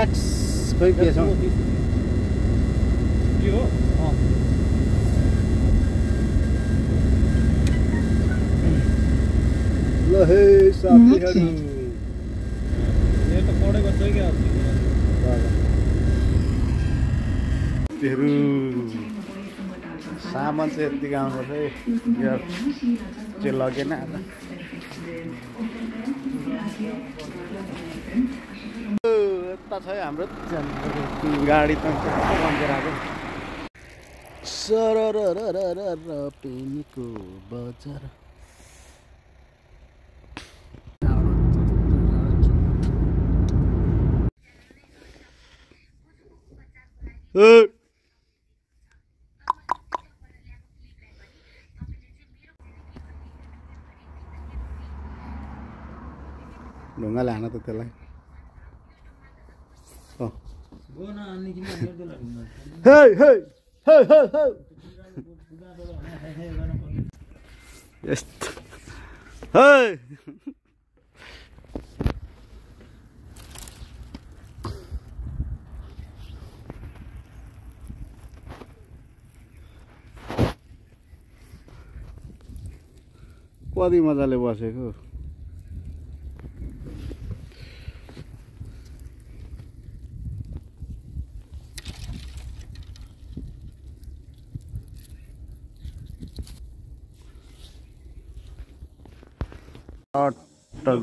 X खोइ के छ यो हो ल हे साथीहरु यो त पढेको छ के सामान चाहिँ यतिको आउनुपर्छ है यो चाहिँ लगेन आज यता छ हाम्रो गाडी त बन्देर आएको सरररररर पेनीको बजार ढुङ्गाले हान त त्यसलाई यस्तो कति मजाले बसेको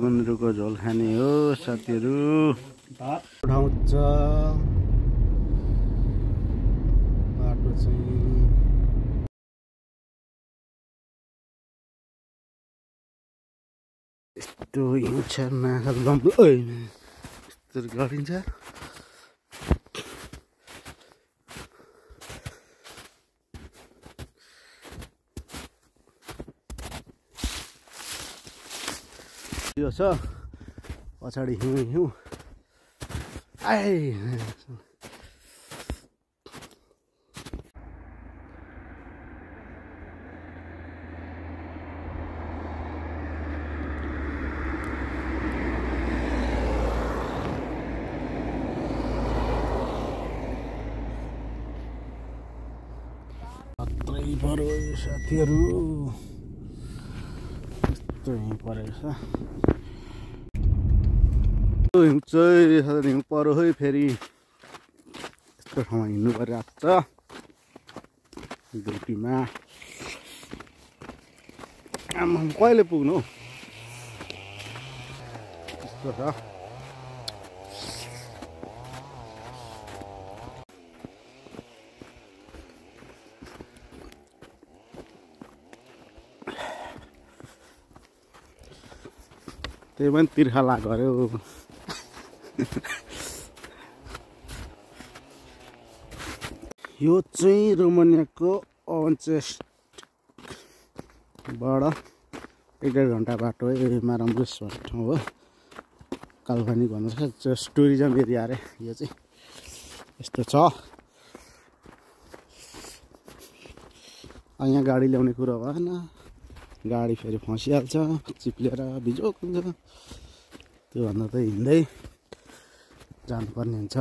गुन्द्रुकको झोल खाने हो साथीहरु भात उठाउँछ बाटो चाहिँ यस्तो हिउँछ नाखा लम्बो यस्तो गरिन्छ यो छ पछाडि हिउँ आइ मात्रै पर्यो साथीहरु यस्तो हिउँ परेछ हिउँ चाहिँ हिउँ पऱ्यो है फेरि यस्तो ठाउँमा हिँड्नु परिरहेको छ ड्युटीमा आमा कहिले पुग्नु हौ यस्तो छ त्यही पनि तिर्खा लाग्यो अरे यो चाहिँ रोमानियाको अवन्चेस्टबाट 1.5 घन्टा बाटो है माराम्बुस भन्ने ठाउँ हो काल्पनिक भन्नुपर्छ जस्ट टुरिज्म एरिया अरे यो चाहिँ यस्तो छ यहाँ गाडी ल्याउने कुरा भएन गाडी फेरि फसिहाल्छ चिप्लेर बिजोक हुन्छ त्योभन्दा त हिँड्दै जानुपर्ने हुन्छ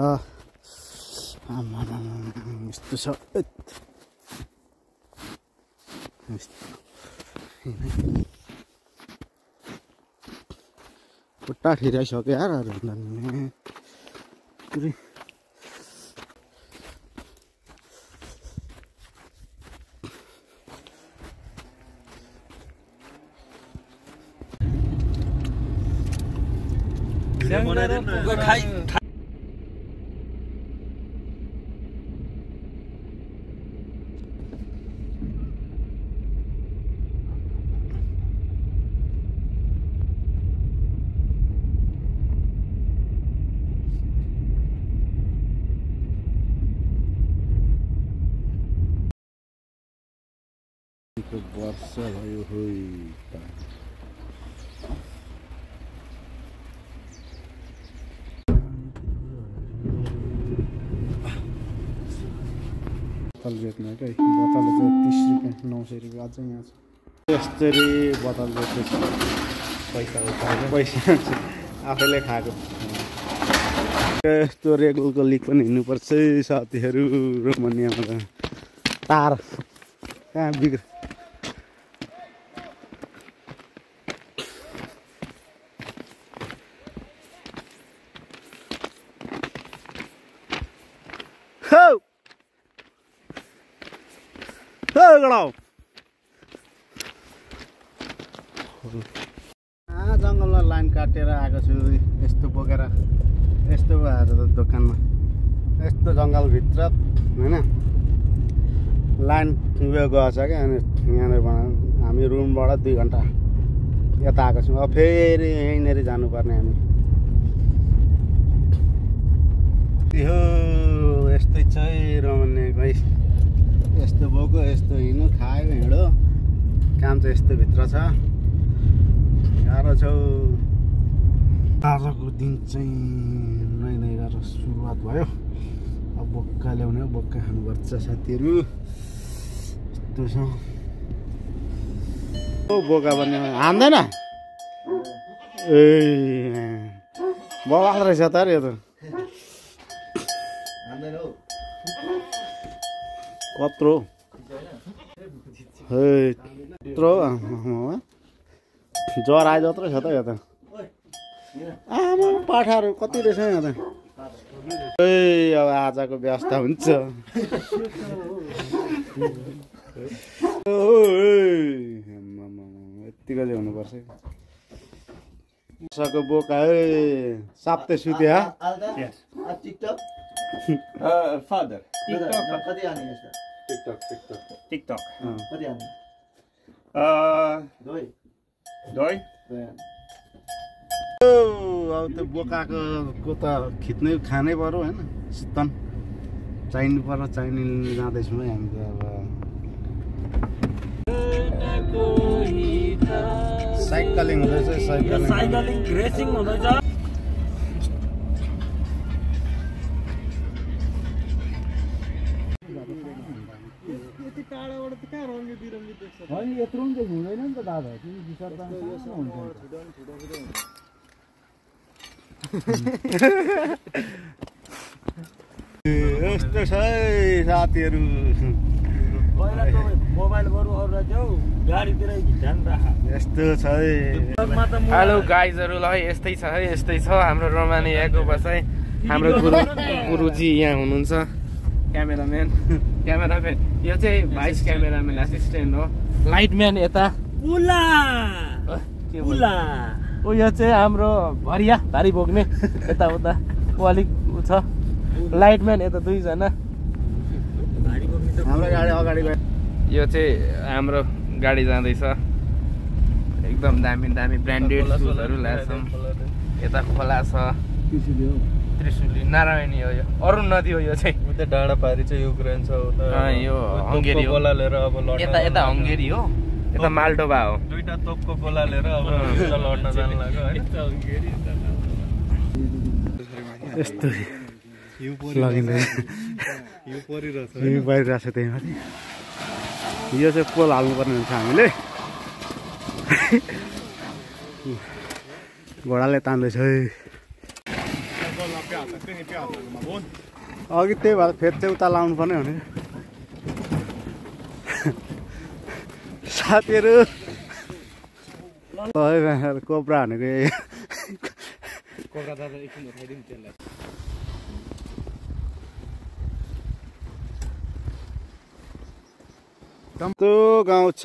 यस्तो छ खुट्टा ठिराइसक्यो यार वर्षा भयो बोतल बेच्ने क्या बोतल चाहिँ 30 रुपियाँ 900 रुपियाँ अझै यहाँ छ यस्तरी बोतल बेच्दैछ पैसा आफैले खाएको यस्तो रेगुलको लिक पनि हिँड्नुपर्छ साथीहरू। रोमानियामा त तार कहाँ बिग्र जङ्गलमा लाइन काटेर आएको छु। यस्तो बोकेर यस्तो आज त दोकानमा यस्तो जङ्गलभित्र होइन लाइन उयो गएछ क्या। अनि यहाँनिर हामी रुमबाट 2 घन्टा यता आएको छौँ। अब फेरि यहीँनिर जानुपर्ने हामी। यो यस्तै छ रोमानियाको यस्तो बोक्यो यस्तो हिँड्नु खायो हिँड्यो काम चाहिँ यस्तो भित्र छ। गाह्रो छ। आजको दिन चाहिँ नै गरेर सुरुवात भयो। अब बोक्का ल्याउने बोक्का खानुपर्छ साथीहरू। यस्तो छ बोका पनि हान्दैन। ए बवाल रहेछ त यो त कत्रो यत्रो ज्वर आए जत्रो छ त यो त। आमा पाठाहरू कति रहेछ यहाँ त। ए अब आजको व्यवस्था हुन्छ। यत्तिको चाहिँ हुनुपर्छ। सको बोका साप्ते सुत्या फादर टिकटक दोई अब त्यो बोकाको त खिच्नै खानै पर्यो होइन। स्तन चाहिनु पर्यो। चाहिने जाँदैछौँ है हामी त। अब साइकलिङ हुँदैछ। साइकलिङ रेसिङ हुँदैछ। होइन यत्रो पनि चाहिँ हुँदैन नि त दादा। तिमी बिसर्ता हुन्छ। यस्तो छ है साथीहरू। यस्तो छ है। हेलो गाइजहरू ल यस्तै छ है यस्तै छ हाम्रो रोमानियाको बसाइ। हाम्रो गुरुजी यहाँ हुनुहुन्छ। क्यामेराम्यान यो चाहिँ भाइस क्यामेराम्यान एसिस्टेन्ट हो। लाइटम्यान यता ओ यो चाहिँ हाम्रो भरिया भारी बोक्ने यताउता ऊ अलिक छ। लाइटम्यान यता 2 जना। हाम्रो गाडी अगाडि गयो। यो चाहिँ हाम्रो गाडी जाँदैछ। एकदम दामी दामी ब्रान्डेड सुजहरू ल्याछौँ। यता खोला छ त्रिशुली नारायणी हो। यो अरुण नदी हो। यो चाहिँ उता डाँडा पारी चाहिँ युक्रेन छ। यो हङ्गेरी हो। यता हङ्गेरी हो। यता माल्डोभा हो। 2टा तोपको गोला लिएर अब लड्न जानु लाग्यो होइन। यस्तो लगिँदैन। हिउँ परिरहेछ। हिउँ परिरहेछ त्यही माथि। यो चाहिँ पोल हाल्नुपर्ने हुन्छ हामीले। घोडाले तान्दैछ है। अघि त्यही भएर फेरि चाहिँ उता लाउनु पर्ने हो नि साथीहरू। कोब्रा भनेको त्यो गाउँ छ।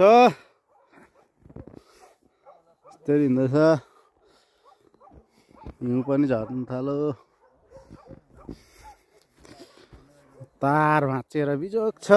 त्यसरी हिँड्दैछ। हिउँ पनि झर्नु थाल्यो। तार भाँचिएर बिजोग छ।